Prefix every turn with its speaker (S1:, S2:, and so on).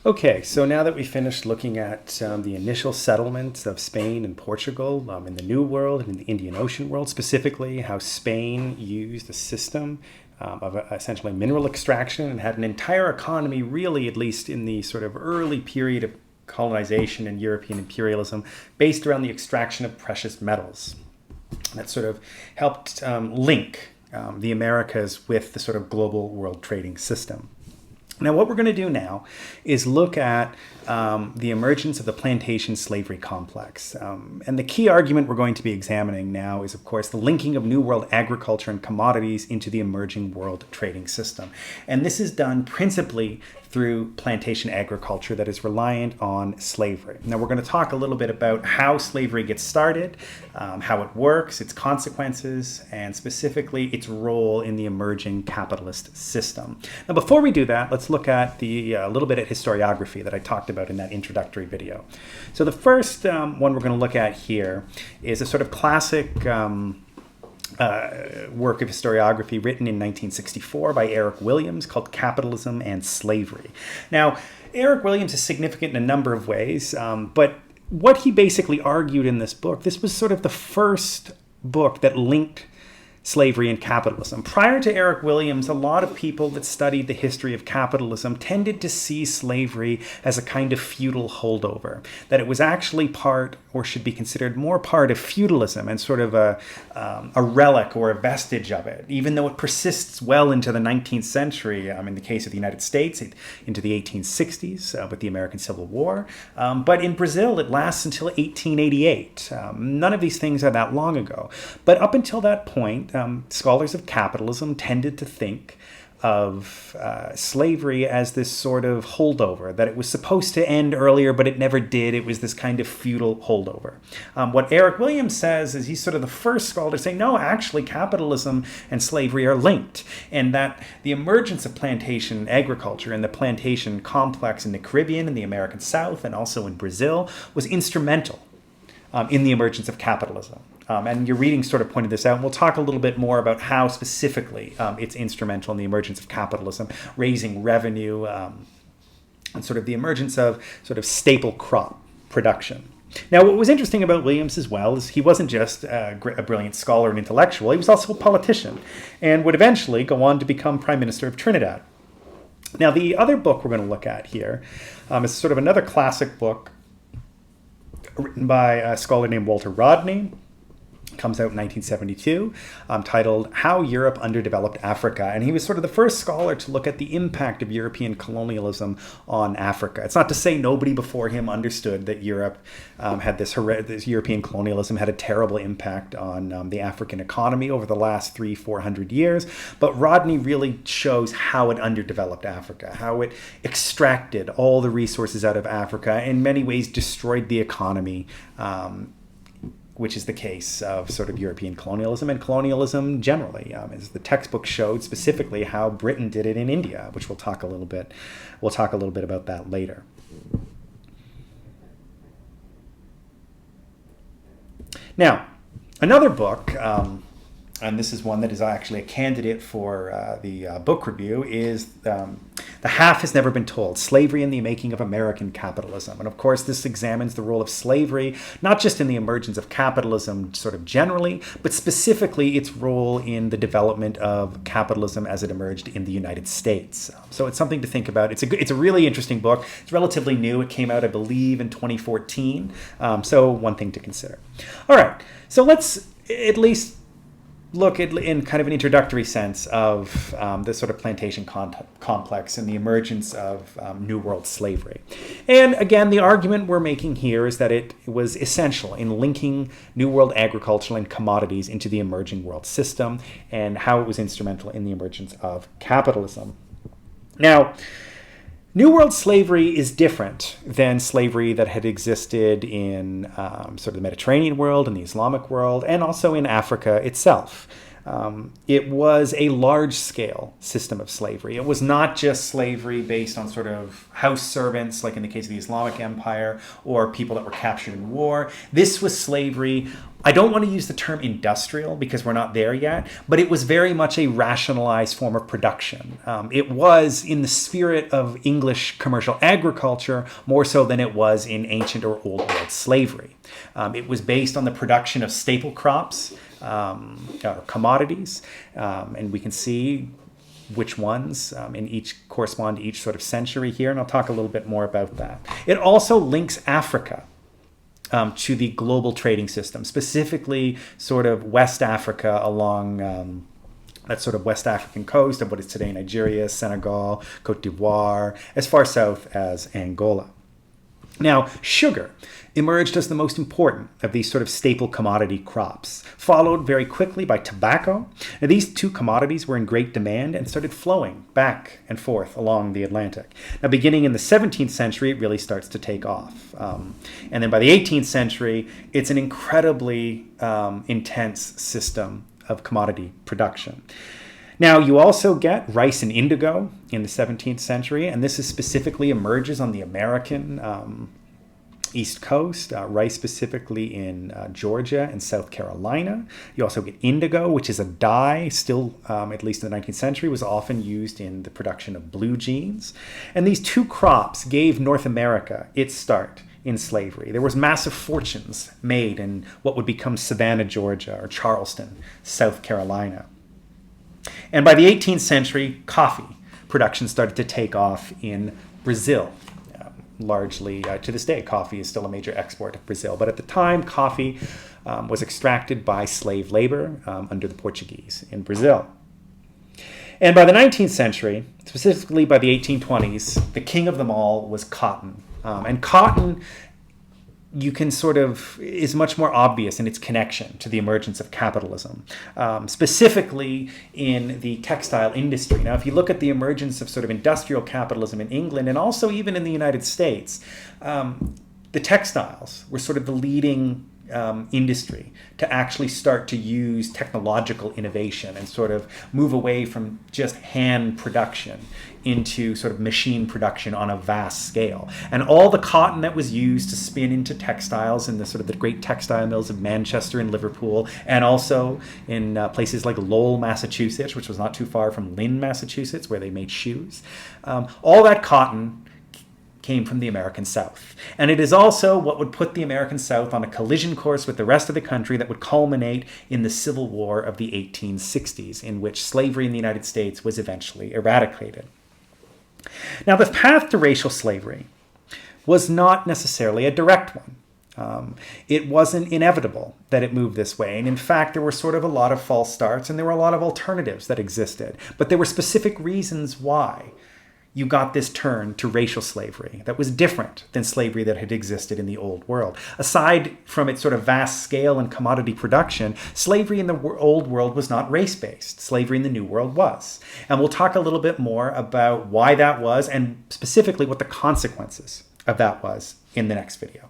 S1: Okay, so now that we finished looking at the initial settlements of Spain and Portugal in the New World and in the Indian Ocean world, specifically how Spain used a system of essentially mineral extraction and had an entire economy, really, at least in the sort of early period of colonization and European imperialism, based around the extraction of precious metals. That sort of helped link the Americas with the sort of global world trading system. Now, what we're going to do now is look at the emergence of the plantation slavery complex. And the key argument we're going to be examining now is, of course, the linking of New World agriculture and commodities into the emerging world trading system. And this is done principally through plantation agriculture that is reliant on slavery. Now, we're going to talk a little bit about how slavery gets started, how it works, its consequences, and specifically its role in the emerging capitalist system. Now, before we do that, let's look at the little bit at historiography that I talked about in that introductory video. So the first one we're going to look at here is a sort of classic work of historiography written in 1964 by Eric Williams called Capitalism and Slavery. Now, Eric Williams is significant in a number of ways, but what he basically argued in this book, this was sort of the first book that linked slavery and capitalism. Prior to Eric Williams, a lot of people that studied the history of capitalism tended to see slavery as a kind of feudal holdover, that it was actually part, or should be considered more part, of feudalism and sort of a relic or a vestige of it, even though it persists well into the 19th century, in the case of the United States, into the 1860s with the American Civil War. But in Brazil, it lasts until 1888. None of these things are that long ago. But up until that point, scholars of capitalism tended to think of slavery as this sort of holdover, that it was supposed to end earlier, but it never did. It was this kind of feudal holdover. What Eric Williams says is he's sort of the first scholar to say, no, actually capitalism and slavery are linked, and that the emergence of plantation agriculture and the plantation complex in the Caribbean, in the American South, and also in Brazil was instrumental in the emergence of capitalism. And your reading sort of pointed this out. And we'll talk a little bit more about how specifically it's instrumental in the emergence of capitalism, raising revenue, and sort of the emergence of sort of staple crop production. Now, what was interesting about Williams as well is he wasn't just a brilliant scholar and intellectual, he was also a politician and would eventually go on to become Prime Minister of Trinidad. Now, the other book we're going to look at here is sort of another classic book written by a scholar named Walter Rodney. Comes out in 1972, titled How Europe Underdeveloped Africa. And he was sort of the first scholar to look at the impact of European colonialism on Africa. It's not to say nobody before him understood that Europe had this European colonialism had a terrible impact on the African economy over the last 300-400 years. But Rodney really shows how it underdeveloped Africa, how it extracted all the resources out of Africa, in many ways destroyed the economy, which is the case of sort of European colonialism and colonialism generally. As the textbook showed specifically how Britain did it in India, which we'll talk a little bit about that later. Now, another book, and this is one that is actually a candidate for the book review, is The Half Has Never Been Told, Slavery in the Making of American Capitalism. And of course, this examines the role of slavery, not just in the emergence of capitalism sort of generally, but specifically its role in the development of capitalism as it emerged in the United States. So it's something to think about. It's a really interesting book. It's relatively new. It came out, I believe, in 2014. So one thing to consider. All right, so let's at least look at, in kind of an introductory sense, of this sort of plantation complex and the emergence of New World slavery. And again, the argument we're making here is that it was essential in linking New World agriculture and commodities into the emerging world system, and how it was instrumental in the emergence of capitalism. Now, New World slavery is different than slavery that had existed in sort of the Mediterranean world and the Islamic world, and also in Africa itself. It was a large-scale system of slavery. It was not just slavery based on sort of house servants, like in the case of the Islamic Empire, or people that were captured in war. This was slavery I don't want to use the term industrial because we're not there yet, but it was very much a rationalized form of production. It was in the spirit of English commercial agriculture more so than it was in ancient or old world slavery. It was based on the production of staple crops, or commodities, and we can see which ones in each correspond to each sort of century here, and I'll talk a little bit more about that. It also links Africa to the global trading system, specifically sort of West Africa along that sort of West African coast of what is today Nigeria, Senegal, Cote d'Ivoire, as far south as Angola. Now, sugar emerged as the most important of these sort of staple commodity crops, followed very quickly by tobacco. Now, these two commodities were in great demand and started flowing back and forth along the Atlantic. Now, beginning in the 17th century, it really starts to take off. And then by the 18th century, it's an incredibly intense system of commodity production. Now, you also get rice and indigo in the 17th century, and this is specifically emerges on the American East Coast, rice specifically in Georgia and South Carolina. You also get indigo, which is a dye, still, at least in the 19th century, was often used in the production of blue jeans. And these two crops gave North America its start in slavery. There was massive fortunes made in what would become Savannah, Georgia, or Charleston, South Carolina. And by the 18th century, coffee production started to take off in Brazil. Largely, to this day, coffee is still a major export of Brazil. But at the time, coffee was extracted by slave labor under the Portuguese in Brazil. And by the 19th century, specifically by the 1820s, the king of them all was cotton. And cotton, you can sort of, is much more obvious in its connection to the emergence of capitalism, specifically in the textile industry. Now, if you look at the emergence of sort of industrial capitalism in England and also even in the United States, the textiles were sort of the leading industry to actually start to use technological innovation and sort of move away from just hand production into sort of machine production on a vast scale. And all the cotton that was used to spin into textiles in the sort of the great textile mills of Manchester and Liverpool, and also in places like Lowell, Massachusetts, which was not too far from Lynn, Massachusetts, where they made shoes. All that cotton came from the American South. And it is also what would put the American South on a collision course with the rest of the country that would culminate in the Civil War of the 1860s, in which slavery in the United States was eventually eradicated. Now, the path to racial slavery was not necessarily a direct one. It wasn't inevitable that it moved this way. And in fact, there were sort of a lot of false starts and there were a lot of alternatives that existed. But there were specific reasons why you got this turn to racial slavery that was different than slavery that had existed in the old world. Aside from its sort of vast scale and commodity production, slavery in the old world was not race-based. Slavery in the new world was. And we'll talk a little bit more about why that was and specifically what the consequences of that was in the next video.